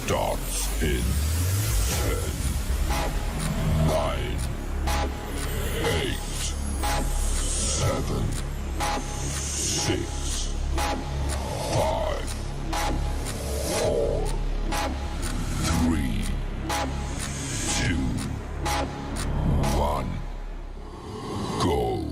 starts in 10, 9, 8, 7, 6, 5, 4, 3, 2, 1, go.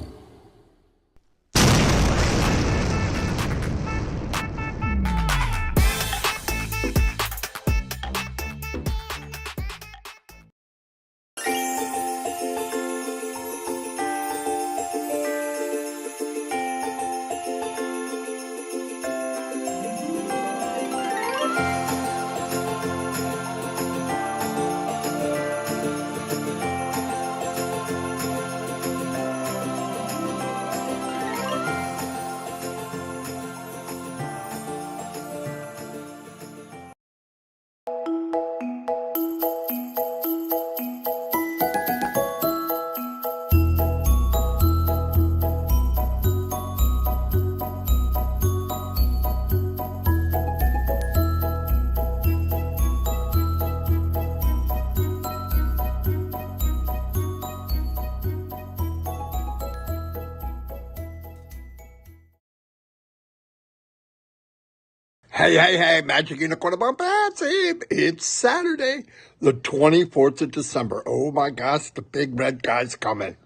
Hey, Magic Unicorn of Onpassive. It's Saturday, the 24th of December. Oh my gosh, the big red guy's coming.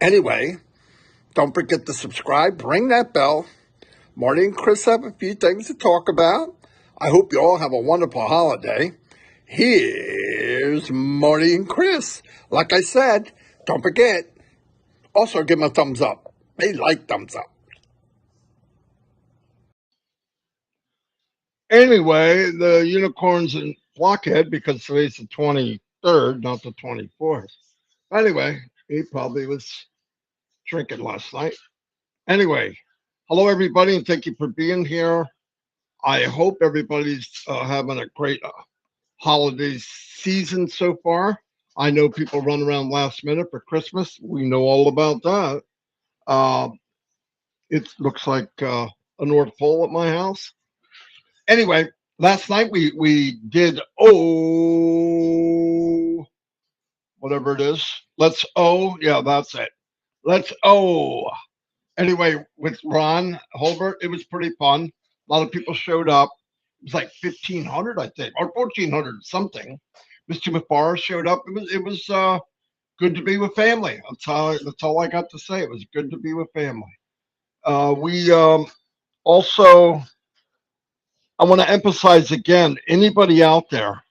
Anyway, don't forget to subscribe, ring that bell. Marty and Chris have a few things to talk about. I hope you all have a wonderful holiday. Here's Marty and Chris. Like I said, don't forget, also give them a thumbs up. They like thumbs up. Anyway, the unicorn's in blockhead because today's the 23rd, not the 24th. Anyway, he probably was drinking last night. Anyway, hello everybody, and thank you for being here. I hope everybody's having a great holiday season so far. I know people run around last minute for Christmas. We know all about that. It looks like a North Pole at my house. Anyway, last night we did whatever it is. Let's yeah, that's it. Let's Anyway, with Ron Holbert, it was pretty fun. A lot of people showed up. It was like 1,500, I think, or 1,400 something. Mr. Mafar showed up. It was good to be with family. That's all I got to say. It was good to be with family. We also. I want to emphasize again, anybody out there,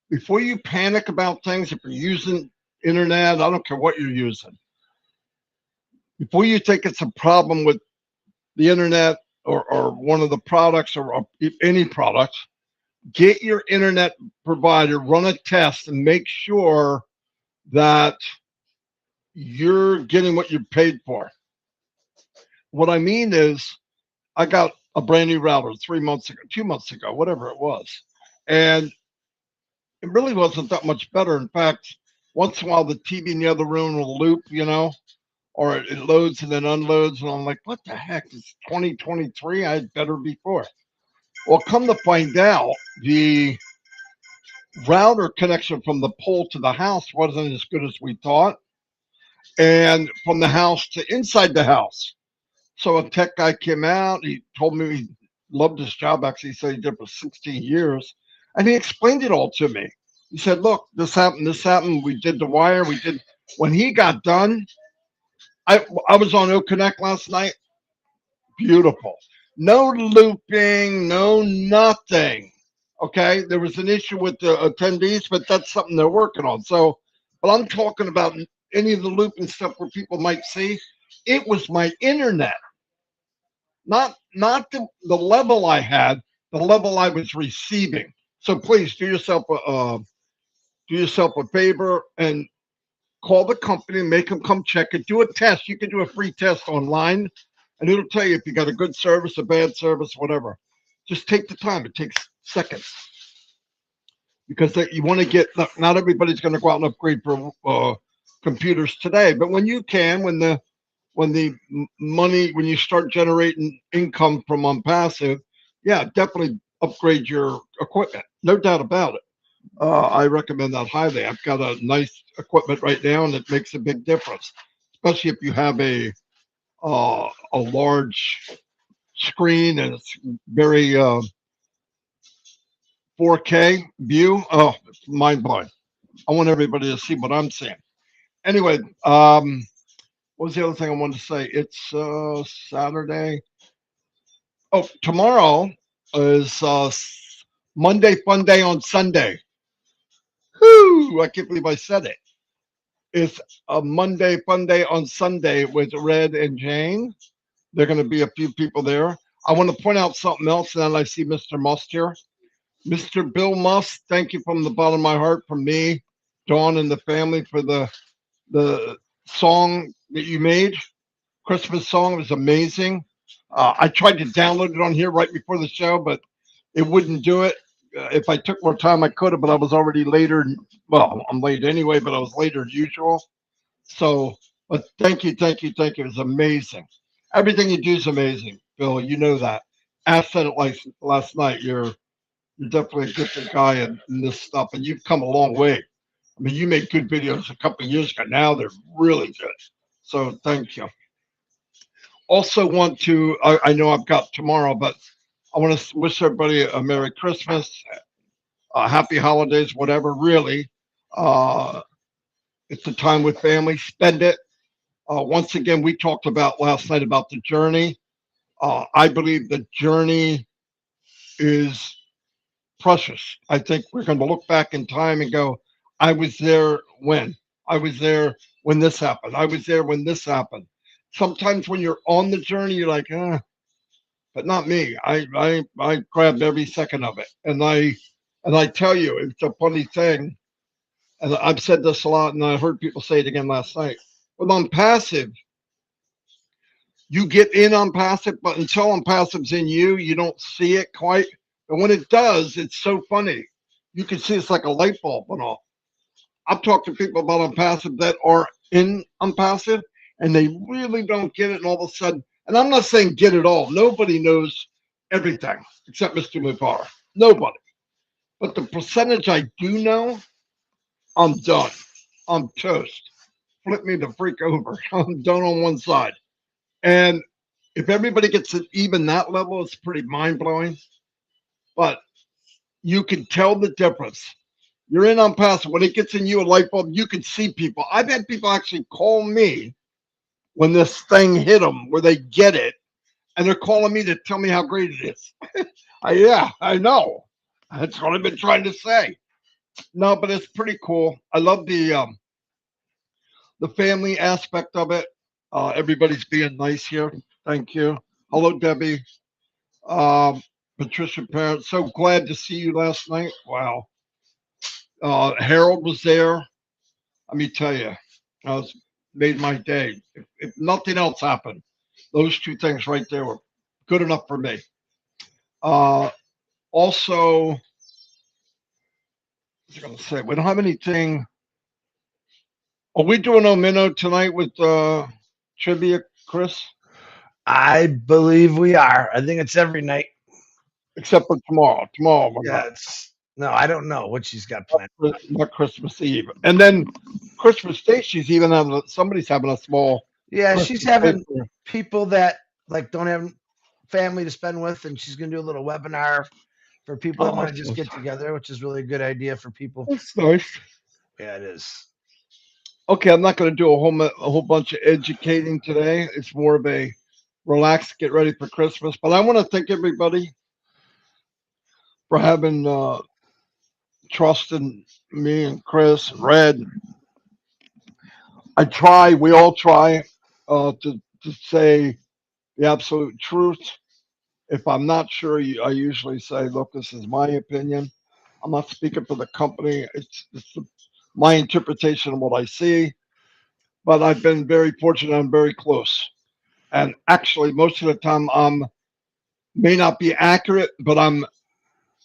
before you panic about things, if you're using internet, I don't care what you're using, before you think it's a problem with the internet or one of the products or any product, get your internet provider, run a test, and make sure that you're getting what you paid for. What I mean is, I got a brand new router 3 months ago, 2 months ago, whatever it was. And it really wasn't that much better. In fact, once in a while, the TV in the other room will loop, or it loads and then unloads. And I'm like, what the heck? It's 2023. I had better before. Well, come to find out, the router connection from the pole to the house wasn't as good as we thought. And from the house to inside the house. So a tech guy came out. He told me he loved his job. Actually, he said he did for 16 years. And he explained it all to me. He said, look, this happened. We did the wire. When he got done, I was on 𝐂𝐻𝐈𝐊𝐄 last night. Beautiful. No looping, no nothing. Okay. There was an issue with the attendees, but that's something they're working on. So, but I'm talking about any of the looping stuff where people might see. It was my internet. Not the level I had, the level I was receiving. So please do yourself a favor and call the company, make them come check it, do a test. You can do a free test online, and it'll tell you if you got a good service, a bad service, whatever. Just take the time. It takes seconds because you want to get. Not everybody's going to go out and upgrade for computers today, but when you can, when you start generating income from Onpassive, yeah, definitely upgrade your equipment. No doubt about it. I recommend that highly. I've got a nice equipment right now, and it makes a big difference, especially if you have a large screen and it's very 4K view. Oh, it's mind blowing. I want everybody to see what I'm seeing. Anyway, what was the other thing I wanted to say? It's Saturday. Oh, tomorrow is Monday Fun Day on Sunday. Whoo! I can't believe I said it. It's a Monday Fun Day on Sunday with Red and Jane. There are going to be a few people there. I want to point out something else, and then I see Mr. Must here. Mr. Bill Must, thank you from the bottom of my heart, from me, Dawn, and the family for the song that you made. Christmas song. It was amazing. I tried to download it on here right before the show, but it wouldn't do it. If I took more time, I could have, but I was already later. Well, I'm late anyway, but I was later than usual. So, but thank you, thank you, thank you. It was amazing. Everything you do is amazing, Bill. You know that. I said it like last night. You're definitely a gifted guy in this stuff, and you've come a long way. I mean, you made good videos a couple of years ago. Now they're really good. So thank you. Also want to, I know I've got tomorrow, but I want to wish everybody a Merry Christmas, Happy Holidays, whatever, really. It's a time with family. Spend it. Once again, we talked about last night about the journey. I believe the journey is precious. I think we're going to look back in time and go, I was there when. I was there when this happened. I was there when this happened. Sometimes when you're on the journey, you're like, but not me. I grabbed every second of it. And I tell you, it's a funny thing. And I've said this a lot, and I heard people say it again last night. With Onpassive, you get in Onpassive, but until Onpassive's in you, you don't see it quite. And when it does, it's so funny. You can see it's like a light bulb went off. I've talked to people about Onpassive that are in Onpassive, and they really don't get it. And all of a sudden, and I'm not saying get it all. Nobody knows everything except Mr. Mubarak. Nobody. But the percentage I do know, I'm done. I'm toast. Flip me the freak over. I'm done on one side. And if everybody gets to even that level, it's pretty mind-blowing. But you can tell the difference. You're in Onpassive. When it gets in you, a light bulb, you can see people. I've had people actually call me when this thing hit them, where they get it, and they're calling me to tell me how great it is. Yeah, I know. That's what I've been trying to say. No, but it's pretty cool. I love the family aspect of it. Everybody's being nice here. Thank you. Hello, Debbie. Patricia Parent. So glad to see you last night. Wow. Harold was there. Let me tell you, made my day. If nothing else happened, those two things right there were good enough for me. Also, what was I going to say? We don't have anything. Are we doing Omino tonight with trivia, Chris? I believe we are. I think it's every night. Except for tomorrow. Tomorrow, we're Yeah, no, I don't know what she's got planned. not Christmas Eve. And then Christmas Day, she's even having somebody's having a small. Yeah, Christmas she's having paper. people that like don't have family to spend with, and she's gonna do a little webinar for people that want to just get together, which is really a good idea for people. That's nice. Yeah, it is. Okay, I'm not going to do a whole bunch of educating today. It's more of a relax, get ready for Christmas. But I want to thank everybody for having trust in me and Chris and Red. We all try to say the absolute truth. If I'm not sure, I usually say, look, this is my opinion. I'm not speaking for the company. It's my interpretation of what I see. But I've been very fortunate. I'm very close. And actually, most of the time, may not be accurate, but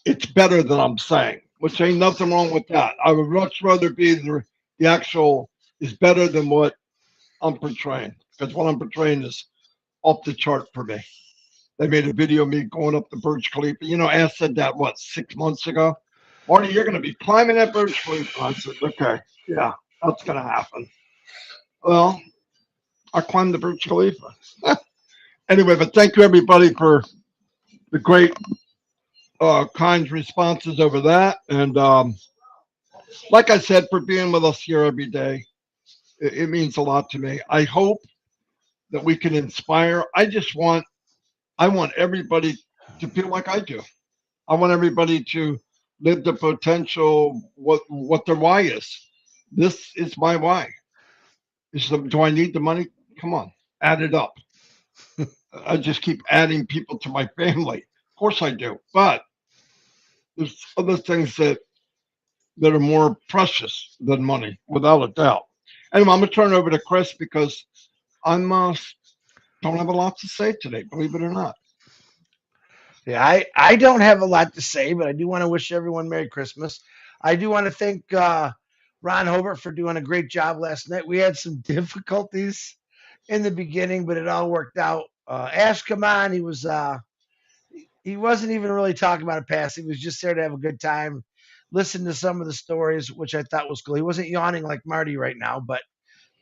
it's better than I'm saying, which ain't nothing wrong with that. I would much rather be the actual is better than what I'm portraying, because what I'm portraying is off the chart for me. They made a video of me going up the Burj Khalifa. You know, Ash said that, what, 6 months ago? Marty, you're going to be climbing that Burj Khalifa. I said, okay, yeah, that's going to happen. Well, I climbed the Burj Khalifa. Anyway, but thank you, everybody, for the great, kind responses over that. And like I said, for being with us here every day, it means a lot to me. I hope that we can inspire. I want everybody to feel like I do. I want everybody to live the potential, what their why is. This is my why. Do I need the money? Come on, add it up. I just keep adding people to my family. Of course I do, but there's other things that are more precious than money, without a doubt. Anyway, I'm gonna turn it over to Chris because I'm don't have a lot to say today, believe it or not. Yeah, I don't have a lot to say, but I do want to wish everyone Merry Christmas. I do want to thank Ron Hobart for doing a great job last night. We had some difficulties in the beginning, but it all worked out. Ash, come on, he wasn't even really talking about a pass. He was just there to have a good time, listen to some of the stories, which I thought was cool. He wasn't yawning like Marty right now, but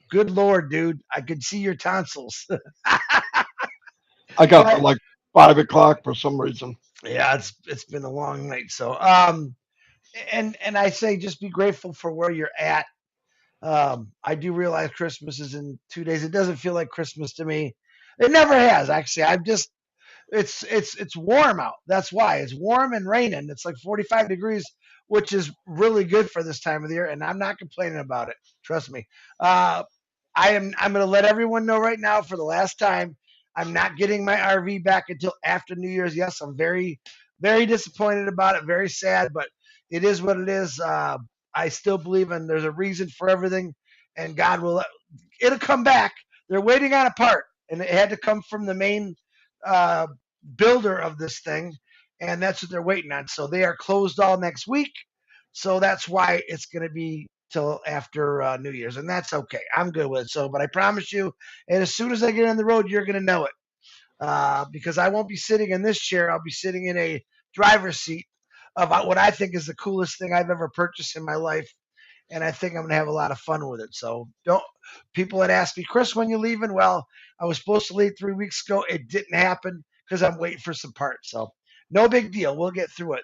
good Lord, dude, I could see your tonsils. I got like 5 o'clock for some reason. Yeah, it's been a long night. So and I say just be grateful for where you're at. I do realize Christmas is in 2 days. It doesn't feel like Christmas to me. It never has, actually. I'm just it's warm out. That's why. It's warm and raining. It's like 45 degrees, which is really good for this time of the year, and I'm not complaining about it. Trust me. I'm going to let everyone know right now for the last time. I'm not getting my RV back until after New Year's. Yes, I'm very, very disappointed about it. Very sad, but it is what it is. I still believe in there's a reason for everything, and God will. It'll come back. They're waiting on a part, and it had to come from the main uh, builder of this thing, and that's what they're waiting on. So they are closed all next week. So that's why it's going to be till after New Year's, and that's okay. I'm good with it. So, but I promise you, and as soon as I get on the road, you're going to know it because I won't be sitting in this chair. I'll be sitting in a driver's seat of what I think is the coolest thing I've ever purchased in my life, and I think I'm going to have a lot of fun with it. So, don't people had asked me, Chris, when you leaving? Well, I was supposed to leave 3 weeks ago. It didn't happen because I'm waiting for some parts. So, no big deal. We'll get through it.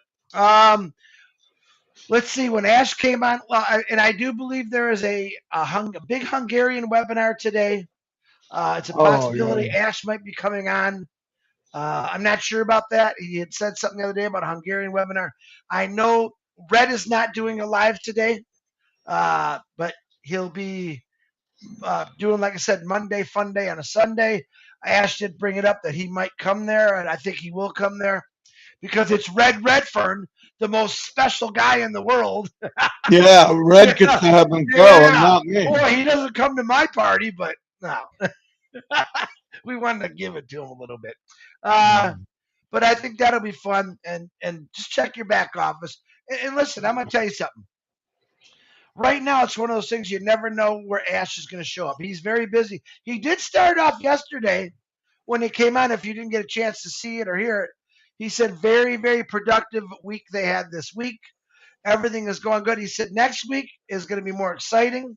Let's see. When Ash came on, well, and I do believe there is a big Hungarian webinar today. It's a possibility Ash might be coming on. I'm not sure about that. He had said something the other day about a Hungarian webinar. I know Red is not doing a live today, but he'll be doing, like I said, Monday Fun Day on a Sunday. Ash did bring it up that he might come there, and I think he will come there because it's Red Redfern, the most special guy in the world. Yeah, Red gets to have him go, and not me. Boy, he doesn't come to my party, but no. We wanted to give it to him a little bit. But I think that'll be fun, and just check your back office. And listen, I'm going to tell you something. Right now, it's one of those things you never know where Ash is going to show up. He's very busy. He did start off yesterday when he came on. If you didn't get a chance to see it or hear it, he said very, very productive week they had this week. Everything is going good. He said next week is going to be more exciting,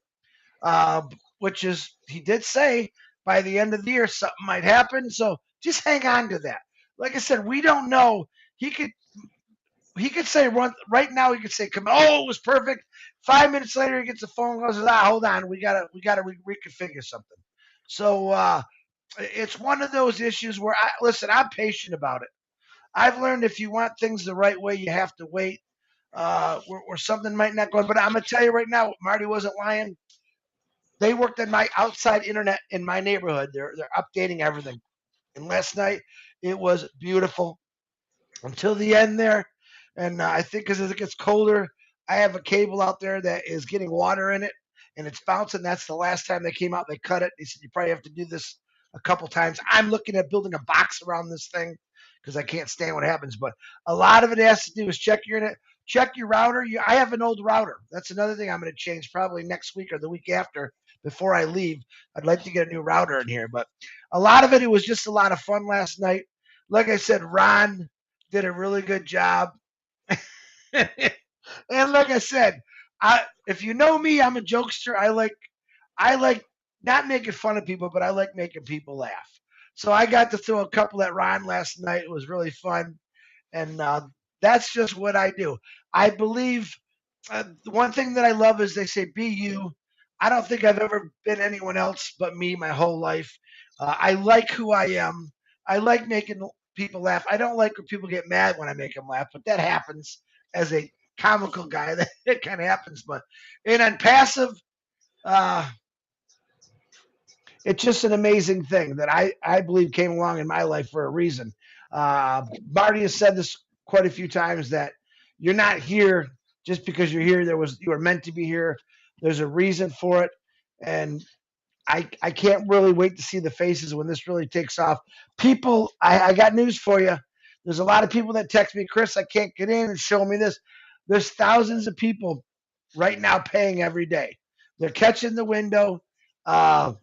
which is, he did say, by the end of the year, something might happen. So just hang on to that. Like I said, we don't know. He could say right now. He could say, "Come on, oh, it was perfect." 5 minutes later, he gets a phone call and says, hold on, we gotta reconfigure something. So it's one of those issues where I'm patient about it. I've learned if you want things the right way, you have to wait. Where something might not go. But I'm gonna tell you right now, Marty wasn't lying. They worked on my outside internet in my neighborhood. They're updating everything. And last night it was beautiful until the end there. And I think as it gets colder, I have a cable out there that is getting water in it, and it's bouncing. That's the last time they came out. They cut it. They said, you probably have to do this a couple times. I'm looking at building a box around this thing because I can't stand what happens. But a lot of it has to do is check your internet, check your router. I have an old router. That's another thing I'm going to change probably next week or the week after before I leave. I'd like to get a new router in here. But a lot of it was just a lot of fun last night. like I said, Ron did a really good job. And like I said, if you know me, I'm a jokester. I like not making fun of people, but I like making people laugh. So I got to throw a couple at Ron last night. It was really fun, and that's just what I do. I believe the one thing that I love is they say be you. I don't think I've ever been anyone else but me my whole life. I like who I am. I like making people laugh. I don't like when people get mad when I make them laugh, but that happens as a comical guy. That kind of happens. But in Onpassive, uh, it's just an amazing thing that I believe came along in my life for a reason. Marty has said this quite a few times that you're not here just because you're here. You were meant to be here. There's a reason for it, and I can't really wait to see the faces when this really takes off. People, I got news for you. There's a lot of people that text me, Chris, I can't get in and show me this. There's thousands of people right now paying every day. They're catching the window. As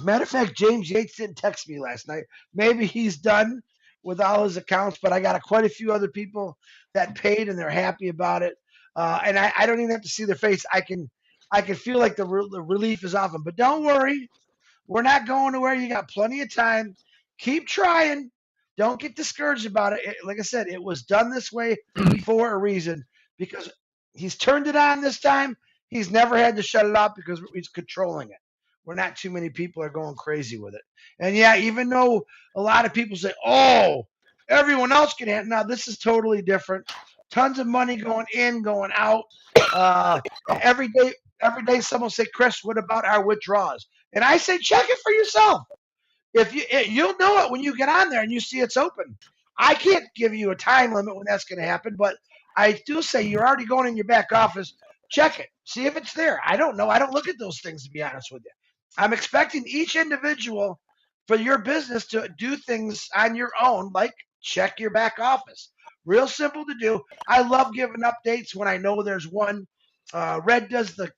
a matter of fact, James Yates didn't text me last night. Maybe he's done with all his accounts, but I got quite a few other people that paid and they're happy about it. And I don't even have to see their face. I can feel like the relief is off them. But don't worry, we're not going nowhere. You got plenty of time. Keep trying. Don't get discouraged about it. Like I said, it was done this way for a reason because he's turned it on this time. He's never had to shut it off because he's controlling it. We're not too many people are going crazy with it. And yeah, even though a lot of people say, oh, everyone else can have, now this is totally different. Tons of money going in, going out. Every day someone will say, Chris, what about our withdrawals? And I say, check it for yourself. If you'll know it when you get on there and you see it's open. I can't give you a time limit when that's going to happen, but I do say you're already going in your back office. Check it. See if it's there. I don't know. I don't look at those things, to be honest with you. I'm expecting each individual for your business to do things on your own, like check your back office. Real simple to do. I love giving updates when I know there's one. Red does the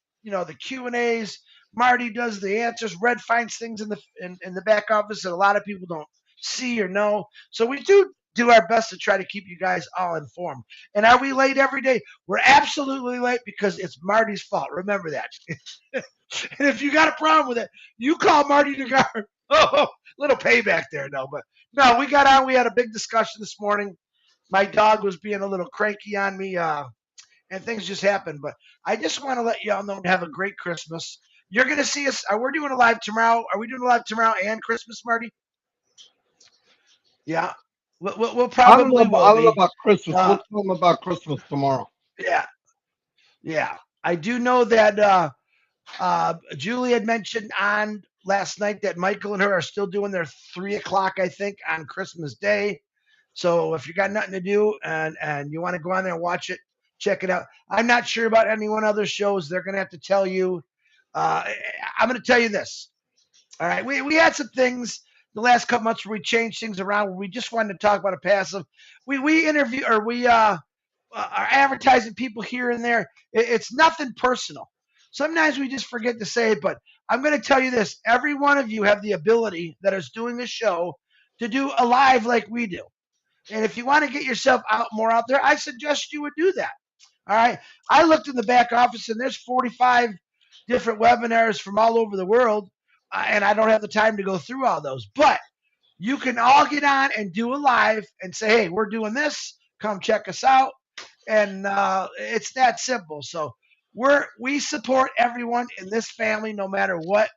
Q&As. Marty does the answers. Red finds things in the back office that a lot of people don't see or know. So we do our best to try to keep you guys all informed. And are we late every day? We're absolutely late because it's Marty's fault. Remember that. And if you got a problem with it, you call Marty DeGar. Oh, little payback there, no. But no, we got on. We had a big discussion this morning. My dog was being a little cranky on me, and things just happened. But I just want to let y'all know to have a great Christmas. You're going to see us. We're doing a live tomorrow. Are we doing a live tomorrow and Christmas, Marty? Yeah. We'll probably I don't know about Christmas. We'll tell them about Christmas tomorrow. Yeah. I do know that Julie had mentioned on last night that Michael and her are still doing their 3 o'clock, I think, on Christmas Day. So if you got nothing to do and you want to go on there and watch it, check it out. I'm not sure about anyone other shows. They're going to have to tell you. I'm going to tell you this. All right. We had some things the last couple months where we changed things around. Where we just wanted to talk about a passive. We interview or we are advertising people here and there. It's nothing personal. Sometimes we just forget to say it, but I'm going to tell you this. Every one of you have the ability that is doing the show to do a live like we do. And if you want to get yourself more out there, I suggest you would do that. All right. I looked in the back office and there's 45 different webinars from all over the world. And I don't have the time to go through all those. But you can all get on and do a live and say, hey, we're doing this. Come check us out. And it's that simple. So we support everyone in this family no matter what.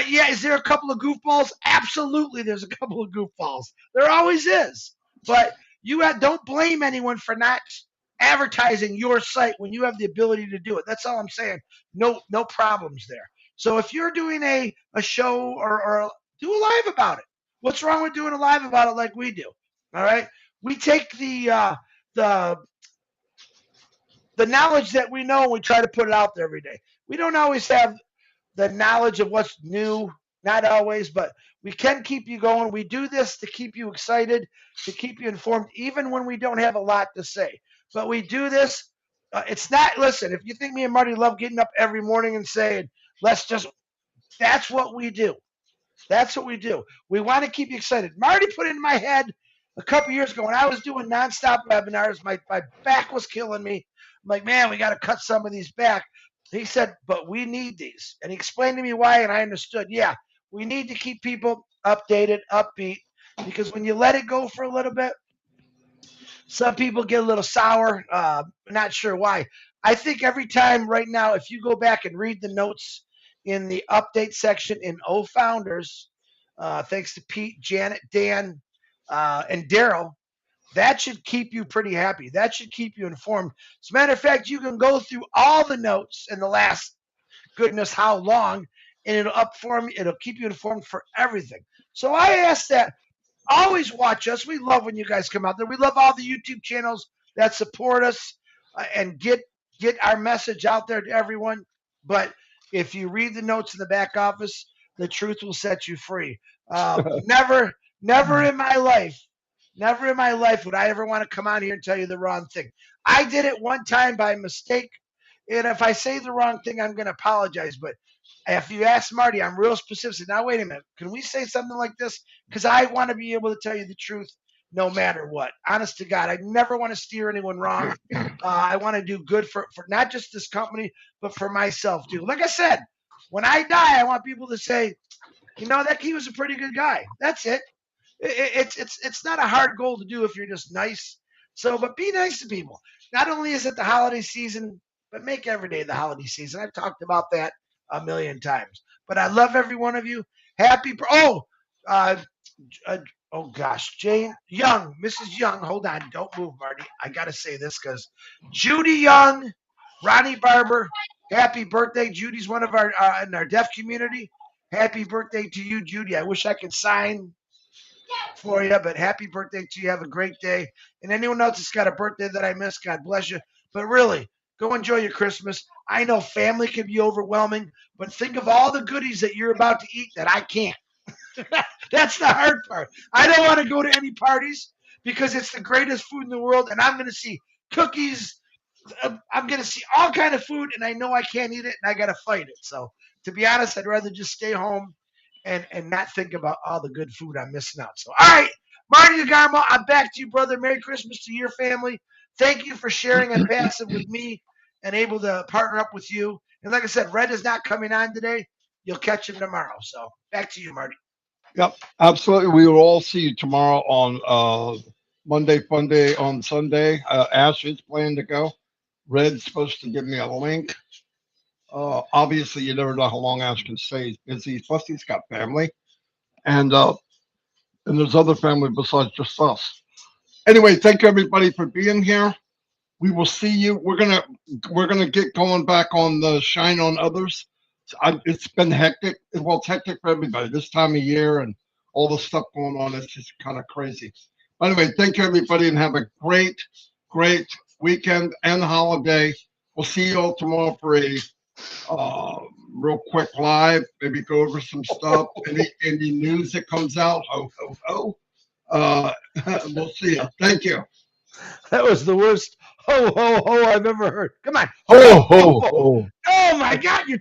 Is there a couple of goofballs? Absolutely, there's a couple of goofballs. There always is. But don't blame anyone for not advertising your site when you have the ability to do it. That's all I'm saying. No problems there. So if you're doing a show or do a live about it. What's wrong with doing a live about it like we do? All right. We take the knowledge that we know and we try to put it out there every day. We don't always have the knowledge of what's new, not always, but we can keep you going. We do this to keep you excited, to keep you informed, even when we don't have a lot to say. But we do this. It's not, listen, if you think me and Marty love getting up every morning and saying, that's what we do. That's what we do. We want to keep you excited. Marty put it in my head a couple years ago when I was doing nonstop webinars. My back was killing me. I'm like, man, we got to cut some of these back. He said, but we need these. And he explained to me why, and I understood. Yeah, we need to keep people updated, upbeat, because when you let it go for a little bit, some people get a little sour. Not sure why. I think every time right now, if you go back and read the notes in the update section in O Founders, thanks to Pete, Janet, Dan, and Daryl, that should keep you pretty happy. That should keep you informed. As a matter of fact, you can go through all the notes in the last goodness how long, and it'll keep you informed for everything. So I ask that always watch us. We love when you guys come out there. We love all the YouTube channels that support us and get our message out there to everyone. But if you read the notes in the back office, the truth will set you free. Never in my life would I ever want to come out here and tell you the wrong thing. I did it one time by mistake. And if I say the wrong thing, I'm going to apologize. But if you ask Marty, I'm real specific. Now, wait a minute. Can we say something like this? Because I want to be able to tell you the truth no matter what. Honest to God, I never want to steer anyone wrong. I want to do good for not just this company, but for myself, too. Like I said, when I die, I want people to say, you know, that he was a pretty good guy. That's it. It's not a hard goal to do if you're just nice. So, but be nice to people. Not only is it the holiday season, but make every day the holiday season. I've talked about that a million times. But I love every one of you. Happy. Oh gosh, Jane Young, Mrs. Young. Hold on, don't move, Marty. I gotta say this because Judy Young, Ronnie Barber. Happy birthday, Judy's one of our in our deaf community. Happy birthday to you, Judy. I wish I could sign for you, but happy birthday to you. Have a great day. And anyone else that's got a birthday that I missed, God bless you. But really, go enjoy your Christmas. I know family can be overwhelming, but think of all the goodies that you're about to eat that I can't. That's the hard part. I don't want to go to any parties because it's the greatest food in the world, and I'm going to see cookies. I'm going to see all kind of food, and I know I can't eat it, and I got to fight it. So, to be honest, I'd rather just stay home and not think about all the good food I'm missing out. So, all right, Marty Garmo, I'm back to you, brother. Merry Christmas to your family. Thank you for sharing Onpassive with me and able to partner up with you. And like I said, Red is not coming on today. You'll catch him tomorrow. So, back to you, Marty. Yep, absolutely. We will all see you tomorrow on Monday Fun Day on Sunday. Ash is planning to go. Red's supposed to give me a link. Obviously, you never know how long Ash can stay. He's busy. Plus, he's got family, and there's other family besides just us. Anyway, thank you everybody for being here. We will see you. We're gonna get going back on the Shine on Others. It's been hectic. Well, it's hectic for everybody this time of year and all the stuff going on. It's just kind of crazy. Anyway, thank you everybody and have a great weekend and holiday. We'll see you all tomorrow for a real quick live. Maybe go over some stuff. Any news that comes out. Ho ho ho. We'll see you. Thank you. That was the worst ho ho ho I've ever heard. Come on. Ho ho ho. Oh my God, you're